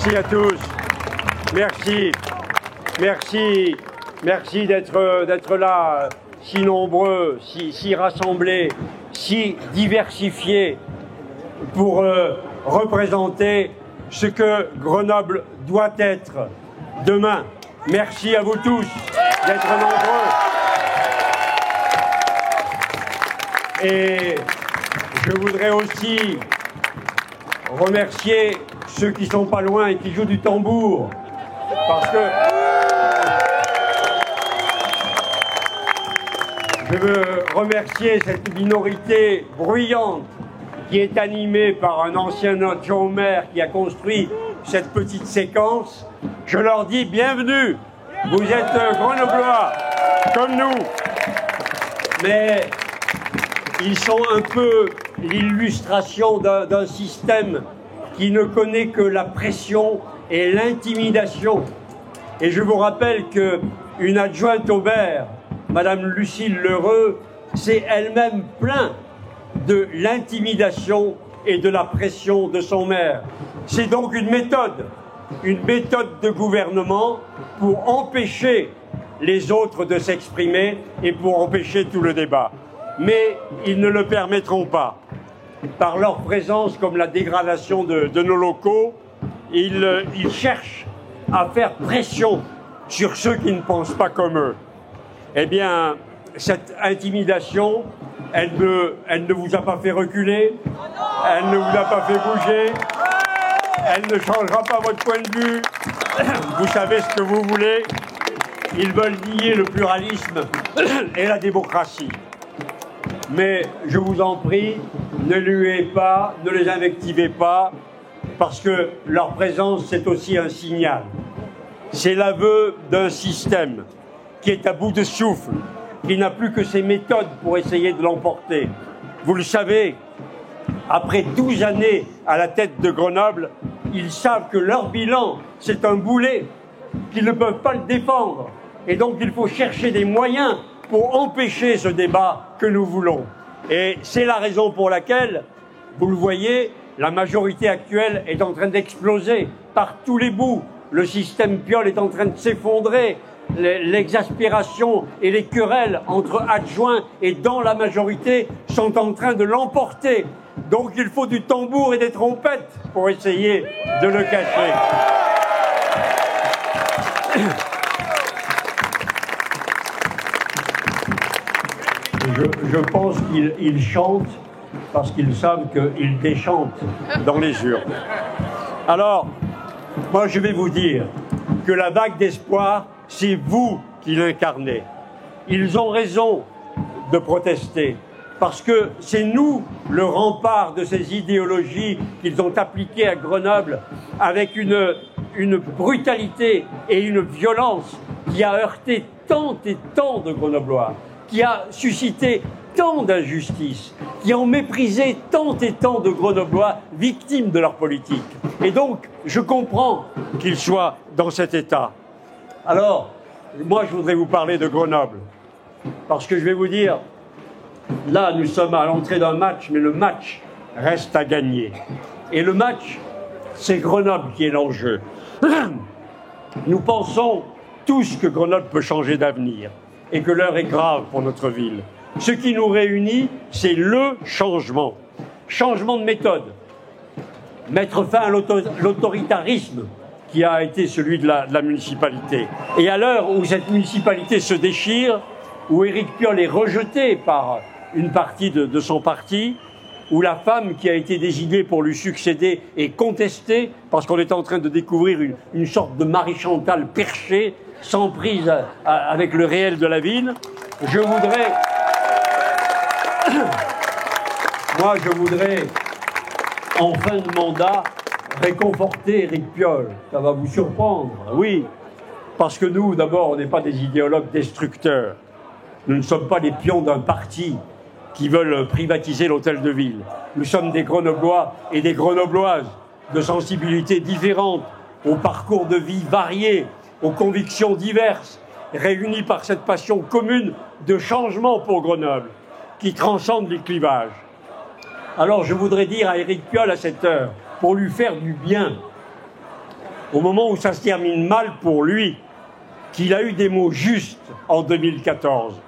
Merci à tous. Merci. Merci. Merci d'être là, si nombreux, si rassemblés, si diversifiés pour représenter ce que Grenoble doit être demain. Merci à vous tous d'être nombreux. Et je voudrais aussi remercier ceux qui sont pas loin et qui jouent du tambour, parce que je veux remercier cette minorité bruyante qui est animée par un ancien adjoint au maire qui a construit cette petite séquence. Je leur dis bienvenue, vous êtes grenoblois comme nous, mais ils sont un peu l'illustration d'un système qui ne connaît que la pression et l'intimidation. Et je vous rappelle qu'une adjointe au maire, Madame Lucille Lheureux, s'est elle-même plainte de l'intimidation et de la pression de son maire. C'est donc une méthode de gouvernement pour empêcher les autres de s'exprimer et pour empêcher tout le débat. Mais ils ne le permettront pas. Par leur présence, comme la dégradation de nos locaux, ils cherchent à faire pression sur ceux qui ne pensent pas comme eux. Eh bien, cette intimidation, elle ne vous a pas fait reculer, elle ne vous a pas fait bouger, elle ne changera pas votre point de vue. Vous savez ce que vous voulez. Ils veulent nier le pluralisme et la démocratie. Mais je vous en prie, ne luez pas, ne les invectivez pas, parce que leur présence, c'est aussi un signal. C'est l'aveu d'un système qui est à bout de souffle, qui n'a plus que ses méthodes pour essayer de l'emporter. Vous le savez, après 12 années à la tête de Grenoble, ils savent que leur bilan, c'est un boulet, qu'ils ne peuvent pas le défendre. Et donc il faut chercher des moyens pour empêcher ce débat que nous voulons. Et c'est la raison pour laquelle, vous le voyez, la majorité actuelle est en train d'exploser par tous les bouts. Le système Piolle est en train de s'effondrer. L'exaspération et les querelles entre adjoints et dans la majorité sont en train de l'emporter. Donc il faut du tambour et des trompettes pour essayer de le cacher. Je pense qu'ils chantent parce qu'ils savent qu'ils déchantent dans les urnes. Alors, moi je vais vous dire que la vague d'espoir, c'est vous qui l'incarnez. Ils ont raison de protester, parce que c'est nous le rempart de ces idéologies qu'ils ont appliquées à Grenoble avec une brutalité et une violence qui a heurté tant et tant de Grenoblois, qui a suscité tant d'injustices, qui ont méprisé tant et tant de Grenoblois victimes de leur politique. Et donc, je comprends qu'ils soient dans cet état. Alors, moi, je voudrais vous parler de Grenoble, parce que je vais vous dire, là, nous sommes à l'entrée d'un match, mais le match reste à gagner. Et le match, c'est Grenoble qui est l'enjeu. Nous pensons tous que Grenoble peut changer d'avenir et que l'heure est grave pour notre ville. Ce qui nous réunit, c'est le changement. Changement de méthode. Mettre fin à l'autoritarisme qui a été celui de la municipalité. Et à l'heure où cette municipalité se déchire, où Éric Piolle est rejeté par une partie de son parti, où la femme qui a été désignée pour lui succéder est contestée, parce qu'on est en train de découvrir une sorte de Marie-Chantal perchée, sans prise avec le réel de la ville, je voudrais, en fin de mandat, réconforter Éric Piolle. Ça va vous surprendre, oui, parce que nous, d'abord, on n'est pas des idéologues destructeurs. Nous ne sommes pas les pions d'un parti qui veulent privatiser l'hôtel de ville. Nous sommes des Grenoblois et des Grenobloises de sensibilités différentes, aux parcours de vie variés, aux convictions diverses, réunis par cette passion commune de changement pour Grenoble, qui transcende les clivages. Alors je voudrais dire à Éric Piolle à cette heure, pour lui faire du bien, au moment où ça se termine mal pour lui, qu'il a eu des mots justes en 2014,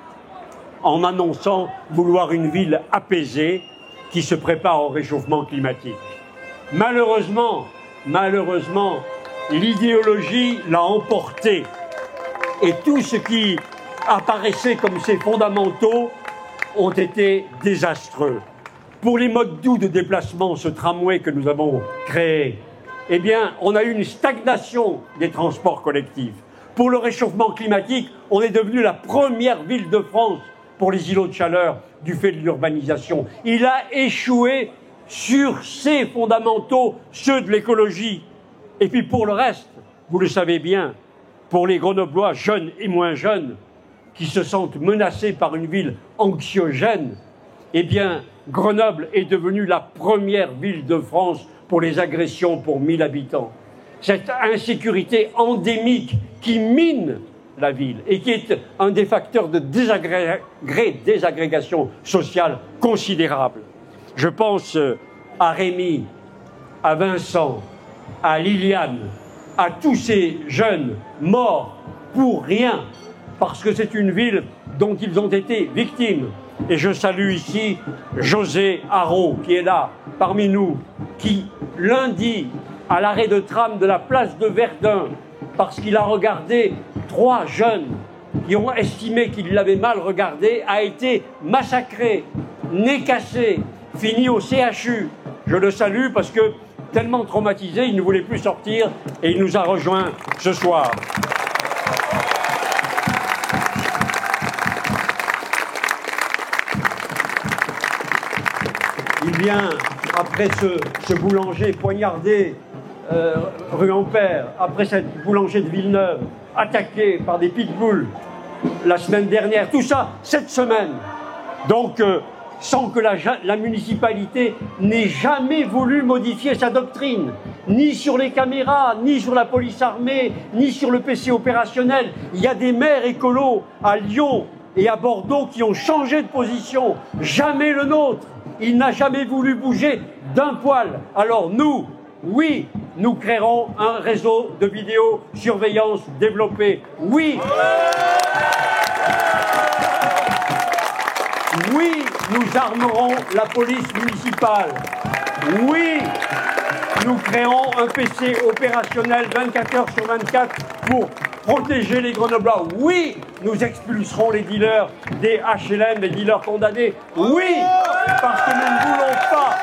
en annonçant vouloir une ville apaisée qui se prépare au réchauffement climatique. Malheureusement, l'idéologie l'a emporté et tout ce qui apparaissait comme ses fondamentaux ont été désastreux. Pour les modes doux de déplacement, ce tramway que nous avons créé, eh bien, on a eu une stagnation des transports collectifs. Pour le réchauffement climatique, on est devenu la première ville de France pour les îlots de chaleur du fait de l'urbanisation. Il a échoué sur ses fondamentaux, ceux de l'écologie. Et puis pour le reste, vous le savez bien, pour les Grenoblois jeunes et moins jeunes, qui se sentent menacés par une ville anxiogène, eh bien, Grenoble est devenue la première ville de France pour les agressions pour 1000 habitants. Cette insécurité endémique qui mine la ville et qui est un des facteurs de désagrégation sociale considérable. Je pense à Rémi, à Vincent, à Liliane, à tous ces jeunes morts pour rien, parce que c'est une ville dont ils ont été victimes. Et je salue ici José Haro, qui est là, parmi nous, qui, lundi, à l'arrêt de tram de la place de Verdun, parce qu'il a regardé 3 jeunes qui ont estimé qu'il l'avait mal regardé, a été massacré, nez cassé, fini au CHU. Je le salue parce que, tellement traumatisé, il ne voulait plus sortir et il nous a rejoints ce soir. Il vient, après ce boulanger poignardé rue Ampère, après cette boulanger de Villeneuve, attaqué par des pitbulls la semaine dernière, tout ça, cette semaine. Donc, sans que la municipalité n'ait jamais voulu modifier sa doctrine, ni sur les caméras, ni sur la police armée, ni sur le PC opérationnel. Il y a des maires écolos à Lyon et à Bordeaux qui ont changé de position, jamais le nôtre. Il n'a jamais voulu bouger d'un poil. Alors nous, oui, nous créerons un réseau de vidéosurveillance développé. Oui, oui, nous armerons la police municipale. Oui, nous créerons un PC opérationnel 24 heures sur 24 pour protéger les Grenoblois. Oui, nous expulserons les dealers des HLM, les dealers condamnés. Oui, parce que nous ne voulons pas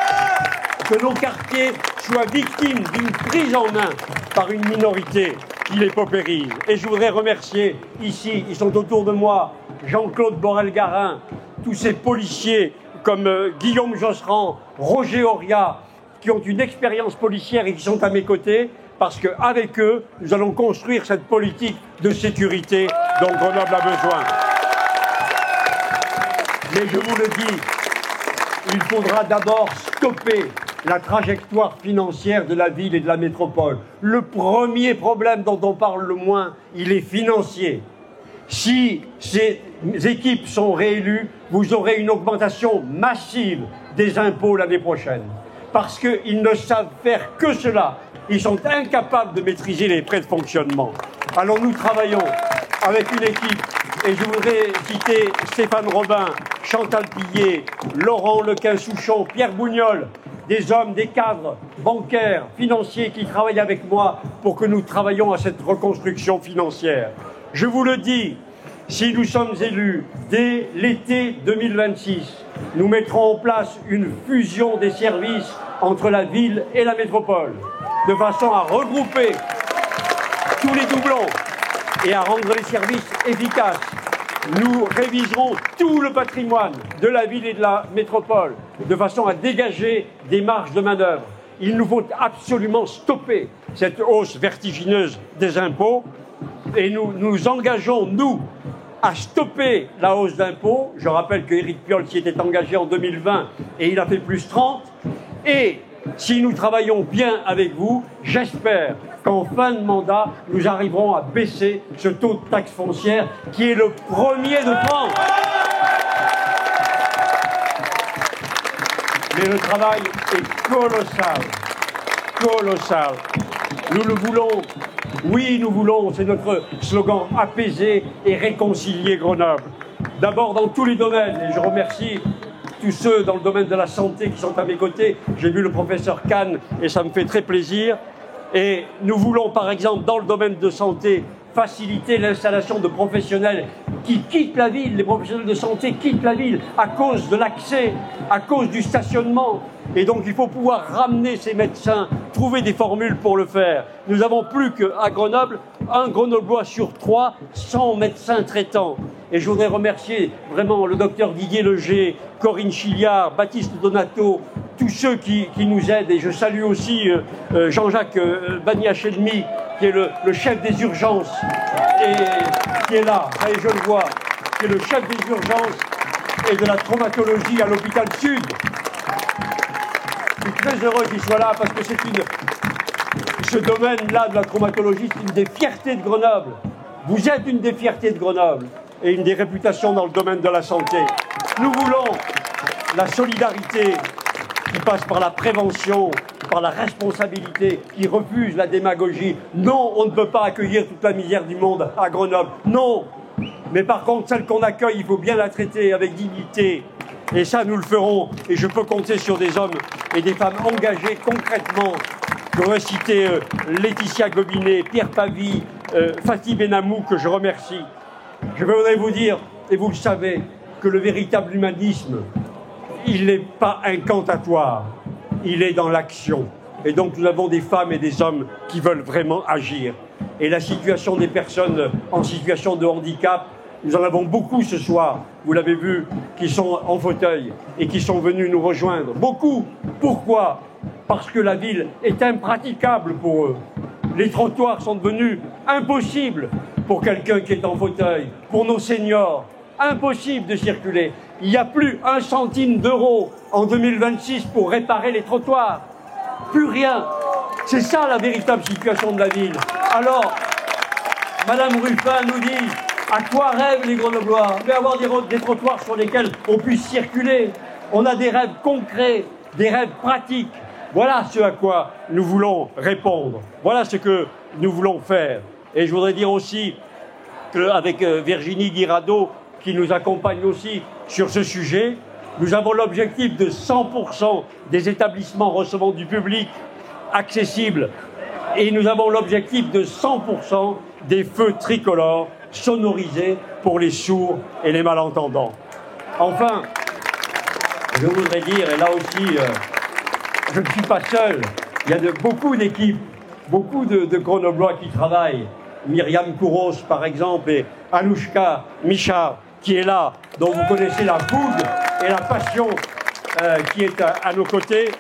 que nos quartiers soient victimes d'une prise en main par une minorité qui les paupérise. Et je voudrais remercier ici, ils sont autour de moi, Jean-Claude Borel-Garin, tous ces policiers comme Guillaume Josserand, Roger Auria, qui ont une expérience policière et qui sont à mes côtés, parce qu'avec eux, nous allons construire cette politique de sécurité dont Grenoble a besoin. Mais je vous le dis, il faudra d'abord stopper la trajectoire financière de la ville et de la métropole. Le premier problème dont on parle le moins, il est financier. Si ces équipes sont réélues, vous aurez une augmentation massive des impôts l'année prochaine. Parce qu'ils ne savent faire que cela. Ils sont incapables de maîtriser les frais de fonctionnement. Alors nous travaillons avec une équipe, et je voudrais citer Stéphane Robin, Chantal Pillet, Laurent Lequin-Souchon, Pierre Bougnol, des hommes, des cadres bancaires, financiers qui travaillent avec moi pour que nous travaillions à cette reconstruction financière. Je vous le dis, si nous sommes élus dès l'été 2026, nous mettrons en place une fusion des services entre la ville et la métropole, de façon à regrouper tous les doublons et à rendre les services efficaces. Nous réviserons tout le patrimoine de la ville et de la métropole, de façon à dégager des marges de manœuvre. Il nous faut absolument stopper cette hausse vertigineuse des impôts et nous nous engageons, nous, à stopper la hausse d'impôts. Je rappelle qu'Éric Piolle s'y était engagé en 2020 et il a fait plus 30. Et si nous travaillons bien avec vous, j'espère qu'en fin de mandat, nous arriverons à baisser ce taux de taxe foncière qui est le premier de France. Mais le travail est colossal, colossal. Nous le voulons. Oui, nous voulons, c'est notre slogan, apaiser et réconcilier Grenoble. D'abord dans tous les domaines, et je remercie tous ceux dans le domaine de la santé qui sont à mes côtés. J'ai vu le professeur Kahn et ça me fait très plaisir. Et nous voulons par exemple dans le domaine de santé faciliter l'installation de professionnels qui quittent la ville. Les professionnels de santé quittent la ville à cause de l'accès, à cause du stationnement. Et donc il faut pouvoir ramener ces médecins, trouver des formules pour le faire. Nous avons plus qu'à Grenoble, un Grenoblois sur 3 sans médecin traitant. Et je voudrais remercier vraiment le docteur Didier Leger, Corinne Chiliard, Baptiste Donato, tous ceux qui nous aident. Et je salue aussi Jean-Jacques Baniachelmi, qui est le chef des urgences, et qui est là, et je le vois, qui est le chef des urgences et de la traumatologie à l'hôpital Sud. Je suis très heureux qu'il soit là parce que ce domaine-là de la traumatologie, c'est une des fiertés de Grenoble. Vous êtes une des fiertés de Grenoble et une des réputations dans le domaine de la santé. Nous voulons la solidarité qui passe par la prévention, par la responsabilité, qui refuse la démagogie. Non, on ne peut pas accueillir toute la misère du monde à Grenoble. Non. Mais par contre, celle qu'on accueille, il faut bien la traiter avec dignité. Et ça, nous le ferons. Et je peux compter sur des hommes et des femmes engagés concrètement. Je voudrais citer Laetitia Gobinet, Pierre Pavie, Fatih Benamou, que je remercie. Je voudrais vous dire, et vous le savez, que le véritable humanisme, il n'est pas incantatoire, il est dans l'action. Et donc nous avons des femmes et des hommes qui veulent vraiment agir. Et la situation des personnes en situation de handicap, nous en avons beaucoup ce soir, vous l'avez vu, qui sont en fauteuil et qui sont venus nous rejoindre. Beaucoup. Pourquoi? Parce que la ville est impraticable pour eux. Les trottoirs sont devenus impossibles pour quelqu'un qui est en fauteuil, pour nos seniors. Impossible de circuler. Il n'y a plus 1 centime d'euro en 2026 pour réparer les trottoirs. Plus rien. C'est ça la véritable situation de la ville. Alors, Madame Ruffin nous dit, à quoi rêvent les Grenoblois? Mais avoir des trottoirs sur lesquels on puisse circuler. On a des rêves concrets, des rêves pratiques. Voilà ce à quoi nous voulons répondre. Voilà ce que nous voulons faire. Et je voudrais dire aussi qu'avec Virginie Guirado, qui nous accompagne aussi sur ce sujet, nous avons l'objectif de 100% des établissements recevant du public accessibles et nous avons l'objectif de 100% des feux tricolores sonorisés pour les sourds et les malentendants. Enfin, je voudrais dire, et là aussi, je ne suis pas seul, il y a beaucoup d'équipes, beaucoup de Grenoblois qui travaillent. Myriam Kouros, par exemple, et Anouchka Micha, qui est là, dont vous connaissez la fougue et la passion qui est à nos côtés.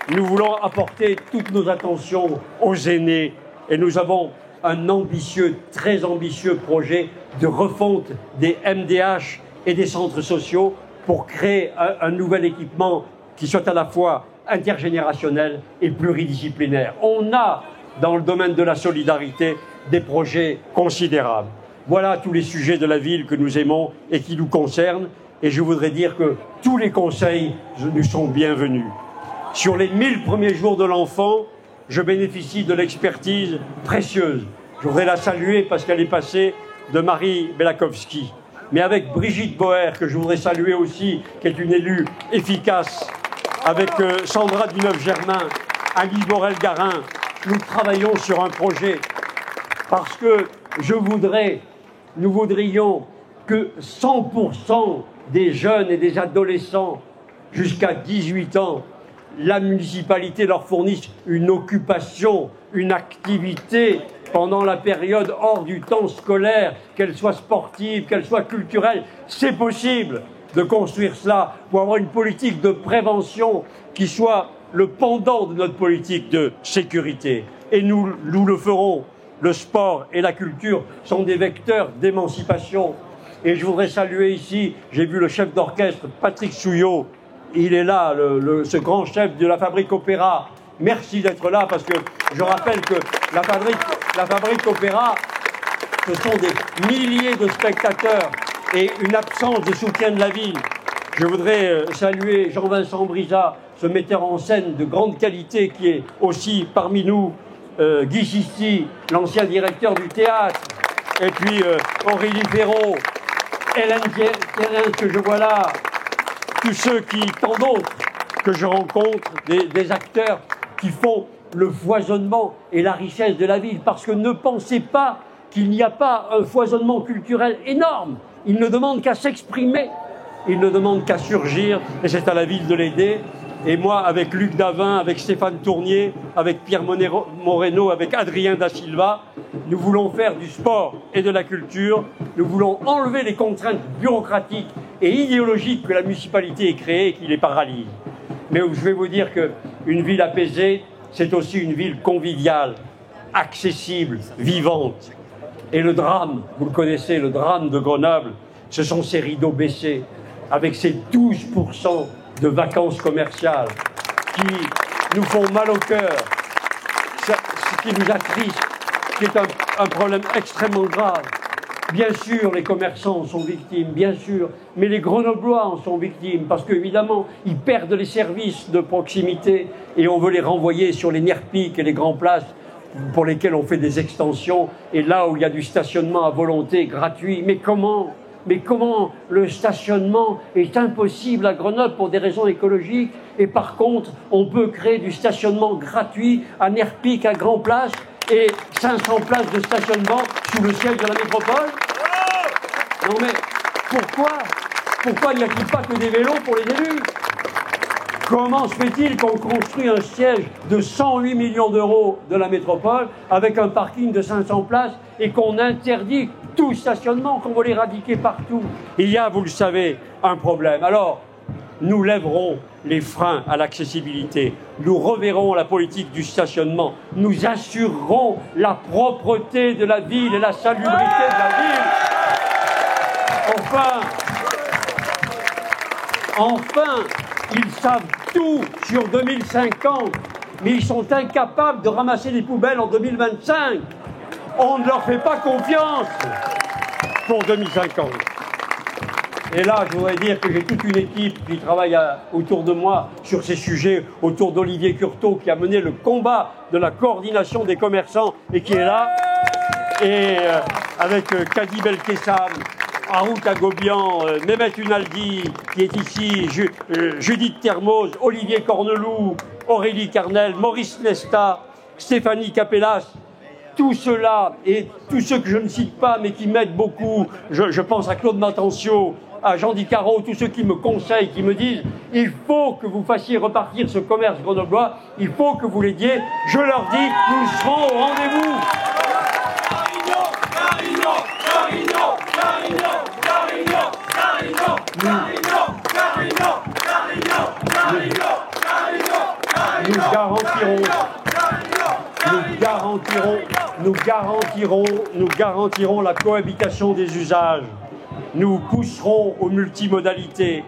Nous voulons apporter toutes nos attentions aux aînés et nous avons un ambitieux, très ambitieux projet de refonte des MDH et des centres sociaux pour créer un nouvel équipement qui soit à la fois intergénérationnel et pluridisciplinaire. On a, dans le domaine de la solidarité, des projets considérables. Voilà tous les sujets de la ville que nous aimons et qui nous concernent. Et je voudrais dire que tous les conseils nous sont bienvenus. Sur les 1000 premiers jours de l'enfant, je bénéficie de l'expertise précieuse. Je voudrais la saluer parce qu'elle est passée de Marie Belakowski. Mais avec Brigitte Boer, que je voudrais saluer aussi, qui est une élue efficace, avec Sandra Duneuf-Germain, Alice Borel-Garin, nous travaillons sur un projet parce que nous voudrions que 100% des jeunes et des adolescents jusqu'à 18 ans, la municipalité leur fournisse une occupation, une activité pendant la période hors du temps scolaire, qu'elle soit sportive, qu'elle soit culturelle. C'est possible de construire cela pour avoir une politique de prévention qui soit le pendant de notre politique de sécurité. Et nous le ferons. Le sport et la culture sont des vecteurs d'émancipation. Et je voudrais saluer ici, j'ai vu le chef d'orchestre Patrick Souillot, il est là, ce grand chef de la Fabrique Opéra. Merci d'être là parce que je rappelle que la Fabrique Opéra, ce sont des milliers de spectateurs et une absence de soutien de la ville. Je voudrais saluer Jean-Vincent Brizat, ce metteur en scène de grande qualité qui est aussi parmi nous. Guy Sisti, l'ancien directeur du théâtre, et puis Aurélie Ferraud, Hélène Thérien que je vois là, tous ceux tant d'autres que je rencontre, des acteurs qui font le foisonnement et la richesse de la ville, parce que ne pensez pas qu'il n'y a pas un foisonnement culturel énorme. Ils ne demandent qu'à s'exprimer, ils ne demandent qu'à surgir, et c'est à la ville de l'aider. Et moi, avec Luc Davin, avec Stéphane Tournier, avec Pierre Moreno, avec Adrien Da Silva, nous voulons faire du sport et de la culture, nous voulons enlever les contraintes bureaucratiques et idéologiques que la municipalité ait créées et qui les paralysent. Mais je vais vous dire qu'une ville apaisée, c'est aussi une ville conviviale, accessible, vivante. Et le drame, vous le connaissez, le drame de Grenoble, ce sont ces rideaux baissés, avec ces 12% de vacances commerciales qui nous font mal au cœur, ce qui nous attriste, qui est un problème extrêmement grave. Bien sûr, les commerçants en sont victimes, bien sûr, mais les Grenoblois en sont victimes, parce qu'évidemment, ils perdent les services de proximité et on veut les renvoyer sur les NERPIC et les grandes places pour lesquelles on fait des extensions, et là où il y a du stationnement à volonté gratuit. Mais comment le stationnement est impossible à Grenoble pour des raisons écologiques, et par contre, on peut créer du stationnement gratuit à NERPIC, à Grand Place, et 500 places de stationnement sous le ciel de la métropole? Non mais, pourquoi n'y a-t-il pas que des vélos pour les élus? Comment se fait-il qu'on construit un siège de 108 millions d'euros de la métropole avec un parking de 500 places et qu'on interdit tout stationnement, qu'on veut l'éradiquer partout? Il y a, vous le savez, un problème. Alors, nous lèverons les freins à l'accessibilité, nous reverrons la politique du stationnement, nous assurerons la propreté de la ville et la salubrité de la ville. Enfin, ils savent tout sur 2050, mais ils sont incapables de ramasser les poubelles en 2025. On ne leur fait pas confiance pour 2050. Et là, je voudrais dire que j'ai toute une équipe qui travaille autour de moi sur ces sujets, autour d'Olivier Curteau, qui a mené le combat de la coordination des commerçants et qui est là, et avec Kadi Belkessam, Harout Agobian, Mehmet Unaldi, qui est ici, Judith Termoz, Olivier Corneloup, Aurélie Carnel, Maurice Nesta, Stéphanie Capellas. Tout cela, et tous ceux que je ne cite pas, mais qui m'aident beaucoup, je pense à Claude Matancio, à Jean Dicaro, tous ceux qui me conseillent, qui me disent « il faut que vous fassiez repartir ce commerce grenoblois, il faut que vous l'aidiez », je leur dis « nous serons au rendez-vous ». Nous garantirons la cohabitation des usages. Nous pousserons aux multimodalités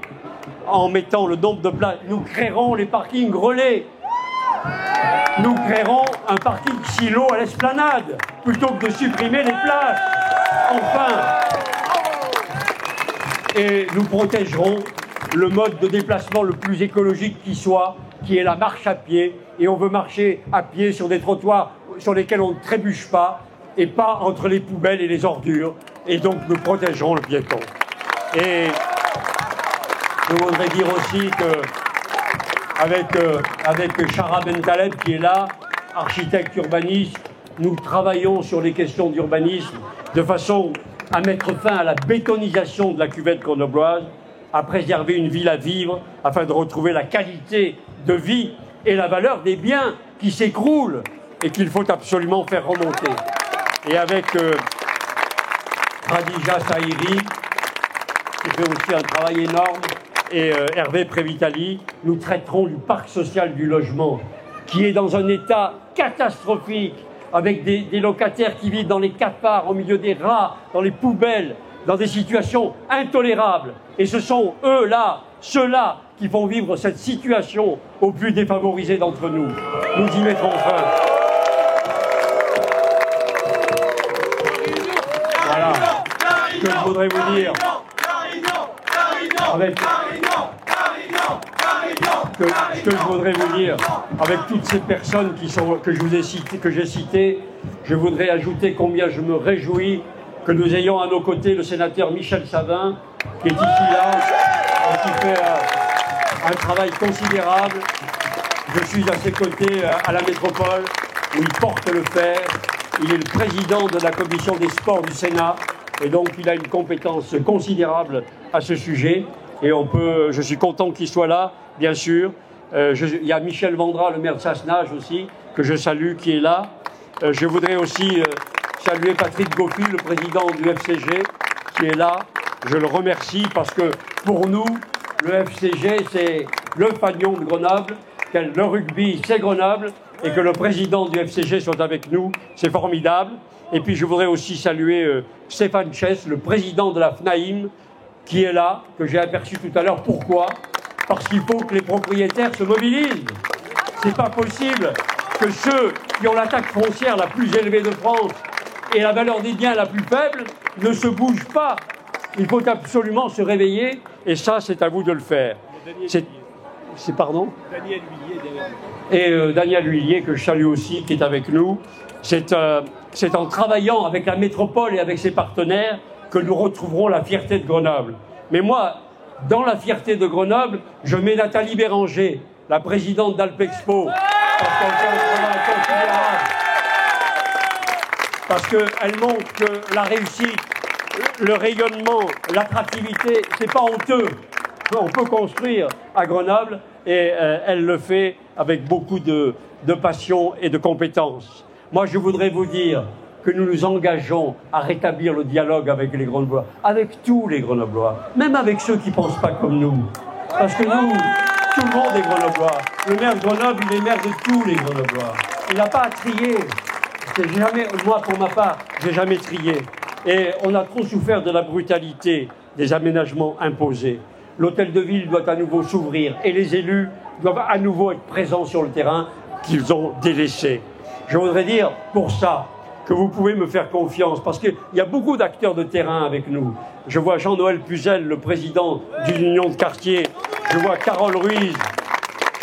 en mettant le nombre de places. Nous créerons les parkings relais. Nous créerons un parking silo à l'esplanade plutôt que de supprimer les places. Enfin, et nous protégerons le mode de déplacement le plus écologique qui soit, qui est la marche à pied. Et on veut marcher à pied sur des trottoirs sur lesquels on ne trébuche pas, et pas entre les poubelles et les ordures. Et donc nous protégerons le piéton. Et je voudrais dire aussi qu'avec Chara Bentaleb qui est là, architecte urbaniste, nous travaillons sur les questions d'urbanisme de façon à mettre fin à la bétonisation de la cuvette grenobloise, à préserver une ville à vivre, afin de retrouver la qualité de vie et la valeur des biens qui s'écroulent et qu'il faut absolument faire remonter. Et avec Khadija Sahiri, qui fait aussi un travail énorme, et Hervé Prévitali, nous traiterons du parc social du logement, qui est dans un état catastrophique, avec des locataires qui vivent dans les cafards, au milieu des rats, dans les poubelles, dans des situations intolérables. Et ce sont eux-là, ceux-là, qui font vivre cette situation aux plus défavorisés d'entre nous. Nous y mettrons fin. Voilà ce que je voudrais vous dire. Avec ce que je voudrais vous dire, avec toutes ces personnes que je vous ai citées, que j'ai citées, je voudrais ajouter combien je me réjouis que nous ayons à nos côtés le sénateur Michel Savin, qui est ici là, et qui fait un travail considérable. Je suis à ses côtés à la métropole, où il porte le fer. Il est le président de la commission des sports du Sénat, et donc il a une compétence considérable à ce sujet. Et je suis content qu'il soit là, bien sûr. Il y a Michel Vendra, le maire de Sassenage aussi, que je salue, qui est là. Je voudrais aussi saluer Patrick Goffi, le président du FCG, qui est là. Je le remercie parce que pour nous, le FCG, c'est le fanion de Grenoble, le rugby, c'est Grenoble, et que le président du FCG soit avec nous, c'est formidable. Et puis je voudrais aussi saluer Stéphane Chess, le président de la FNAIM, qui est là, que j'ai aperçu tout à l'heure. Pourquoi? Parce qu'il faut que les propriétaires se mobilisent. C'est pas possible que ceux qui ont la taxe foncière la plus élevée de France et la valeur des biens la plus faible ne se bougent pas. Il faut absolument se réveiller, et ça, c'est à vous de le faire. C'est pardon? Daniel Huillier. Et Daniel Huillier, que je salue aussi, qui est avec nous. C'est en travaillant avec la métropole et avec ses partenaires que nous retrouverons la fierté de Grenoble. Mais moi, dans la fierté de Grenoble, je mets Nathalie Béranger, la présidente d'Alpexpo, parce qu'elle fait un travail considérable. Parce qu'elle montre que la réussite, le rayonnement, l'attractivité, c'est pas honteux. On peut construire à Grenoble, et elle le fait avec beaucoup de passion et de compétences. Moi, je voudrais vous dire que nous nous engageons à rétablir le dialogue avec les Grenoblois, avec tous les Grenoblois, même avec ceux qui ne pensent pas comme nous. Parce que nous, tout le monde est Grenoblois. Le maire de Grenoble, il est maire de tous les Grenoblois. Il n'a pas à trier. Moi, pour ma part, je n'ai jamais trié. Et on a trop souffert de la brutalité des aménagements imposés. L'hôtel de ville doit à nouveau s'ouvrir et les élus doivent à nouveau être présents sur le terrain qu'ils ont délaissé. Je voudrais dire, pour ça, que vous pouvez me faire confiance, parce qu'il y a beaucoup d'acteurs de terrain avec nous. Je vois Jean-Noël Puzel, le président d'une union de quartier. Je vois Carole Ruiz.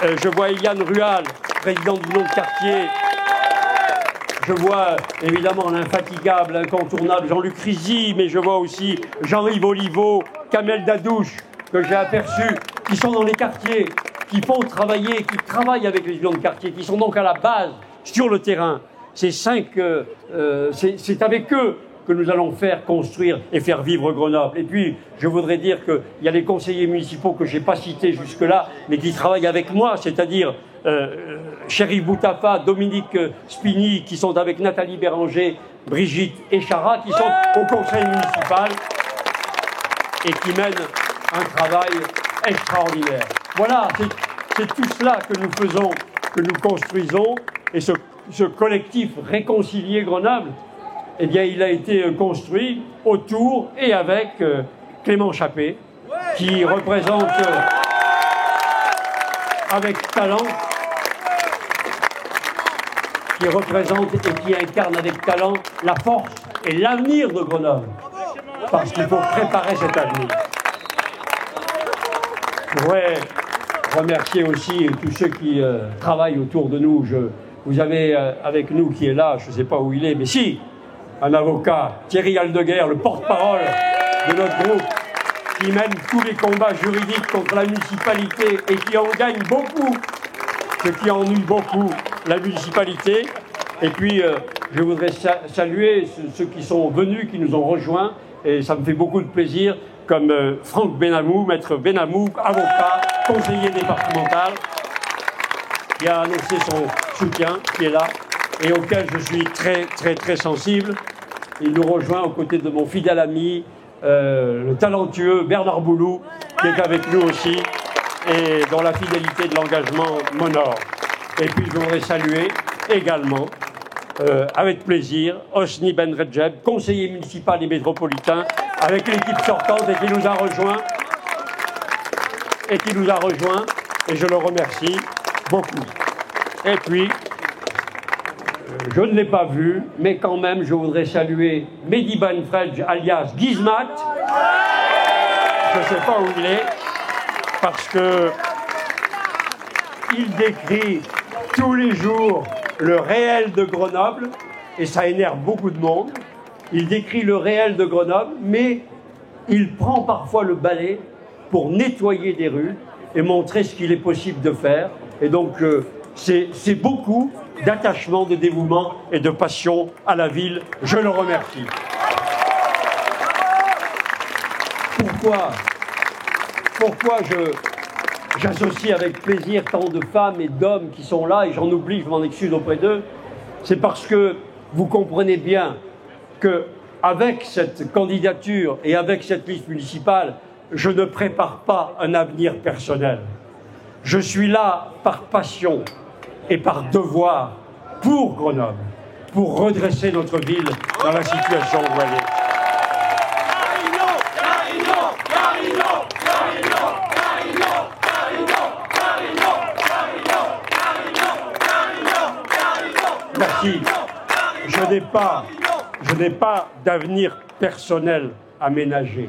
Je vois Eliane Rual, président d'une union de quartier. Je vois évidemment l'infatigable, l'incontournable Jean-Luc Rizzi, mais je vois aussi Jean-Yves Oliveau, Kamel Dadouche, que j'ai aperçu, qui sont dans les quartiers, qui font travailler, qui travaillent avec les unions de quartier, qui sont donc à la base, sur le terrain. C'est avec eux que nous allons faire construire et faire vivre Grenoble. Et puis, je voudrais dire qu'il y a les conseillers municipaux que je n'ai pas cités jusque-là, mais qui travaillent avec moi, c'est-à-dire Chérif Boutafa, Dominique Spini, qui sont avec Nathalie Béranger, Brigitte Échara, qui sont au conseil municipal et qui mènent un travail extraordinaire. Voilà, c'est tout cela que nous faisons, que nous construisons, et ce collectif Réconcilier Grenoble, eh bien, il a été construit autour et avec Clément Chappé, qui représente avec talent, qui représente et qui incarne avec talent la force et l'avenir de Grenoble, parce qu'il faut préparer cet avenir. Je voudrais remercier aussi tous ceux qui travaillent autour de nous. Vous avez avec nous qui est là, je ne sais pas où il est, mais si, un avocat, Thierry Aldeguer, le porte-parole de notre groupe, qui mène tous les combats juridiques contre la municipalité et qui en gagne beaucoup, ce qui ennuie beaucoup la municipalité. Et puis, je voudrais saluer ceux qui sont venus, qui nous ont rejoints, et ça me fait beaucoup de plaisir, comme Franck Benamou, maître Benamou, avocat, conseiller départemental, qui a annoncé son soutien, qui est là, et auquel je suis très, très, très sensible. Il nous rejoint aux côtés de mon fidèle ami, le talentueux Bernard Boulou, qui est avec nous aussi, et dont la fidélité de l'engagement m'honore. Et puis je voudrais saluer également, avec plaisir, Hosni Ben Redjeb, conseiller municipal et métropolitain, avec l'équipe sortante et qui nous a rejoints. Et je le remercie beaucoup. Et puis, je ne l'ai pas vu, mais quand même, je voudrais saluer Mehdi Benfredj, alias Gizmat. Je ne sais pas où il est, parce que il décrit tous les jours le réel de Grenoble, et ça énerve beaucoup de monde. Il décrit le réel de Grenoble, mais il prend parfois le balai pour nettoyer des rues et montrer ce qu'il est possible de faire. Et donc, c'est beaucoup d'attachement, de dévouement et de passion à la ville. Je le remercie. Pourquoi j'associe avec plaisir tant de femmes et d'hommes qui sont là, et j'en oublie, je m'en excuse auprès d'eux, c'est parce que vous comprenez bien qu'avec cette candidature et avec cette liste municipale, je ne prépare pas un avenir personnel. Je suis là par passion et par devoir pour Grenoble, pour redresser notre ville dans la situation où elle est. Merci. Je n'ai pas d'avenir personnel à ménager.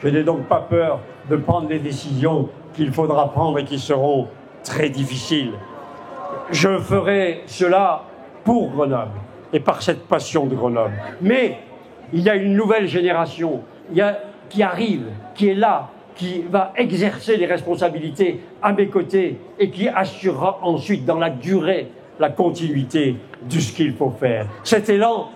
Je n'ai donc pas peur de prendre les décisions qu'il faudra prendre et qui seront très difficiles. Je ferai cela pour Grenoble et par cette passion de Grenoble. Mais il y a une nouvelle génération qui arrive, qui est là, qui va exercer les responsabilités à mes côtés et qui assurera ensuite dans la durée la continuité de ce qu'il faut faire. Cet élan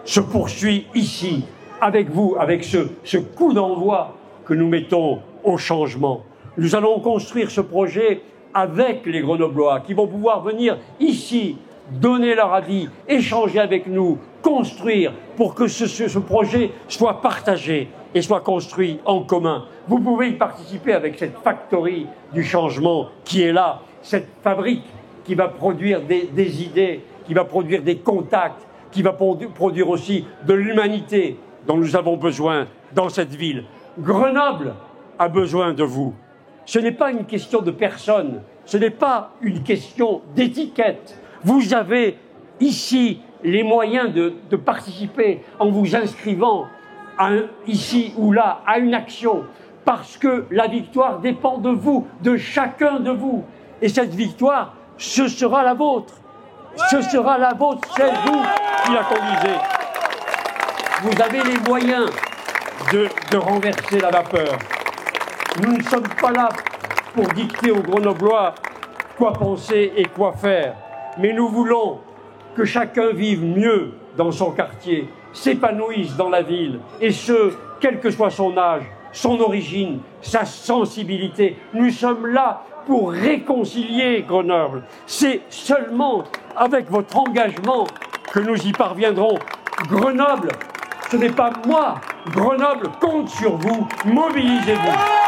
se poursuit ici, avec vous, avec ce coup d'envoi que nous mettons au changement. Nous allons construire ce projet avec les Grenoblois qui vont pouvoir venir ici, donner leur avis, échanger avec nous, construire pour que ce projet soit partagé et soit construit en commun. Vous pouvez y participer avec cette factory du changement qui est là, cette fabrique qui va produire des idées, qui va produire des contacts, qui va produire aussi de l'humanité dont nous avons besoin dans cette ville. Grenoble a besoin de vous. Ce n'est pas une question de personne, ce n'est pas une question d'étiquette. Vous avez ici les moyens de participer en vous inscrivant ici ou là à une action, parce que la victoire dépend de vous, de chacun de vous. Et cette victoire, ce sera la vôtre. Ce sera la vôtre, c'est vous qui la conduisez. Vous avez les moyens de renverser la vapeur. Nous ne sommes pas là pour dicter aux Grenoblois quoi penser et quoi faire. Mais nous voulons que chacun vive mieux dans son quartier, s'épanouisse dans la ville, et ce, quel que soit son âge, son origine, sa sensibilité. Nous sommes là pour réconcilier Grenoble. C'est seulement avec votre engagement que nous y parviendrons. Grenoble, ce n'est pas moi. Grenoble compte sur vous. Mobilisez-vous.